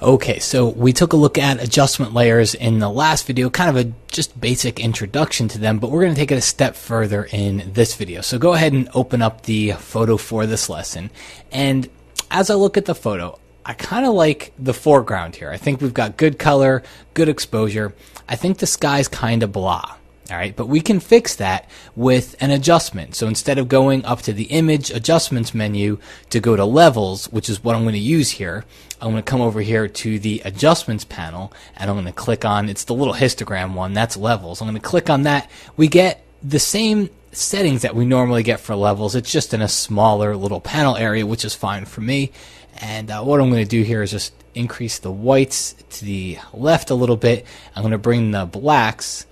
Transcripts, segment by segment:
Okay, so we took a look at adjustment layers in the last video, kind of a just basic introduction to them, but we're going to take it a step further in this video. So go ahead and open up the photo for this lesson. And as I look at the photo, I kind of like the foreground here. I think we've got good color, good exposure. I think the sky's kind of blah. All right, but we can fix that with an adjustment. So instead of going up to the image adjustments menu to go to levels, which is what I'm going to use here, I'm going to come over here to the adjustments panel and I'm going to click on, it's the little histogram one, that's levels. I'm going to click on that. We get the same settings that we normally get for levels. It's just in a smaller little panel area, which is fine for me. And what I'm going to do here is just increase the whites to the left a little bit. I'm going to bring the blacks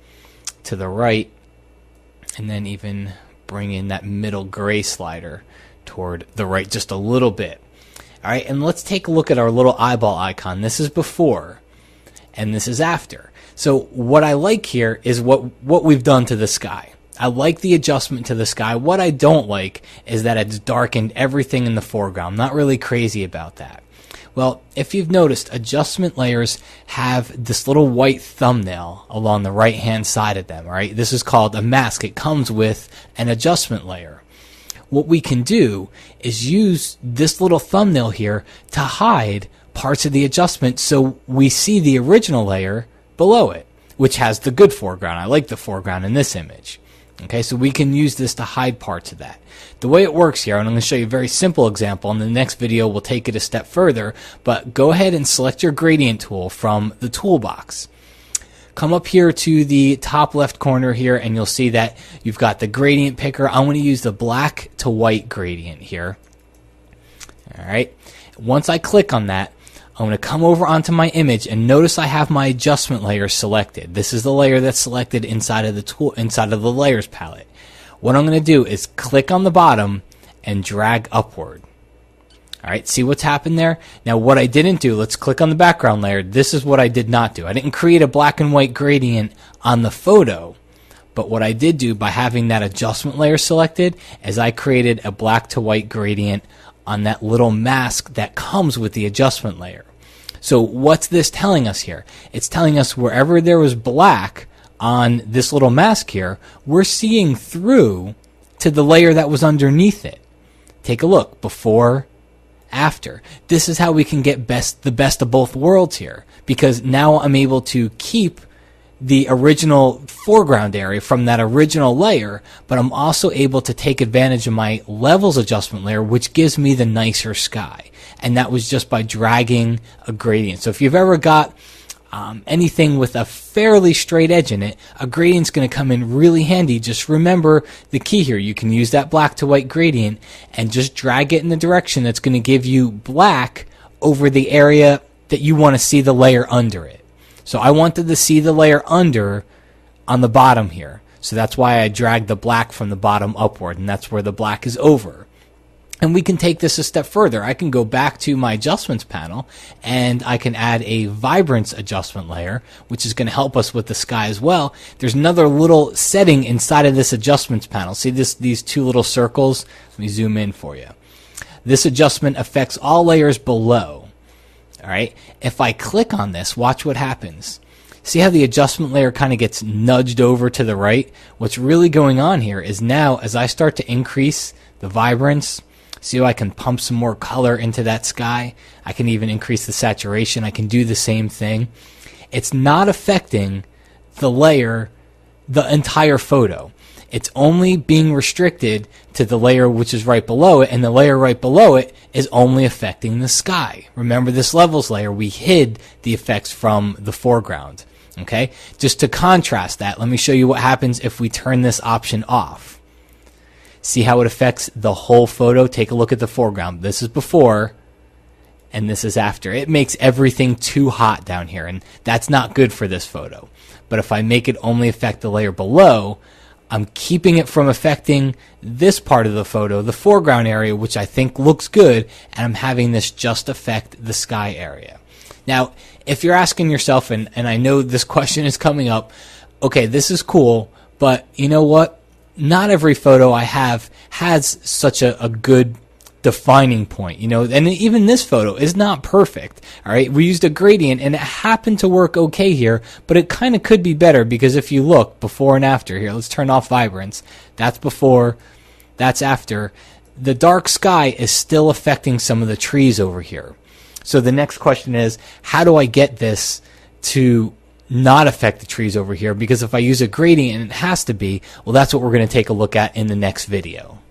to the right, and then even bring in that middle gray slider toward the right just a little bit. All right, and let's take a look at our little eyeball icon. This is before, and this is after. So what I like here is what we've done to the sky. I like the adjustment to the sky. What I don't like is that it's darkened everything in the foreground. I'm not really crazy about that. Well, if you've noticed, adjustment layers have this little white thumbnail along the right-hand side of them, right? This is called a mask. It comes with an adjustment layer. What we can do is use this little thumbnail here to hide parts of the adjustment so we see the original layer below it, which has the good foreground. I like the foreground in this image. Okay, so we can use this to hide parts of that. The way it works here, and I'm going to show you a very simple example, and the next video we'll take it a step further, but go ahead and select your gradient tool from the toolbox. Come up here to the top left corner here, and you'll see that you've got the gradient picker. I'm going to use the black to white gradient here. All right, once I click on that, I'm going to come over onto my image and notice I have my adjustment layer selected. This is the layer that's selected inside of the tool, inside of the layers palette. What I'm going to do is click on the bottom and drag upward. All right, see what's happened there? Now what I didn't do, let's click on the background layer. This is what I did not do. I didn't create a black and white gradient on the photo, but what I did do by having that adjustment layer selected is I created a black to white gradient on that little mask that comes with the adjustment layer. So what's this telling us here? It's telling us wherever there was black on this little mask here, we're seeing through to the layer that was underneath it. Take a look, before, after. This is how we can get the best of both worlds here, because now I'm able to keep the original foreground area from that original layer, but I'm also able to take advantage of my levels adjustment layer, which gives me the nicer sky. And that was just by dragging a gradient. So if you've ever got anything with a fairly straight edge in it, a gradient's going to come in really handy. Just remember the key here. You can use that black to white gradient and just drag it in the direction that's going to give you black over the area that you want to see the layer under it. So I wanted to see the layer under on the bottom here. So that's why I dragged the black from the bottom upward, and that's where the black is over. And we can take this a step further. I can go back to my adjustments panel and I can add a vibrance adjustment layer, which is going to help us with the sky as well. There's another little setting inside of this adjustments panel. See these two little circles? Let me zoom in for you. This adjustment affects all layers below. All right. If I click on this, watch what happens. See how the adjustment layer kind of gets nudged over to the right? What's really going on here is now as I start to increase the vibrance, see how I can pump some more color into that sky? I can even increase the saturation. I can do the same thing. It's not affecting the layer, the entire photo. It's only being restricted to the layer which is right below it, and the layer right below it is only affecting the sky. Remember this levels layer, we hid the effects from the foreground. Okay? Just to contrast that, let me show you what happens if we turn this option off. See how it affects the whole photo? Take a look at the foreground. This is before, and this is after. It makes everything too hot down here, and that's not good for this photo. But if I make it only affect the layer below, I'm keeping it from affecting this part of the photo, the foreground area, which I think looks good, and I'm having this just affect the sky area. Now, if you're asking yourself, and I know this question is coming up, okay, this is cool, but you know what? Not every photo I have has such a good defining point, you know, and even this photo is not perfect. All right. We used a gradient and it happened to work okay here, but it kind of could be better because if you look before and after here, let's turn off vibrance. That's before, that's after. The dark sky is still affecting some of the trees over here. So the next question is, how do I get this to not affect the trees over here? Because if I use a gradient, and it has to be, well, that's what we're going to take a look at in the next video.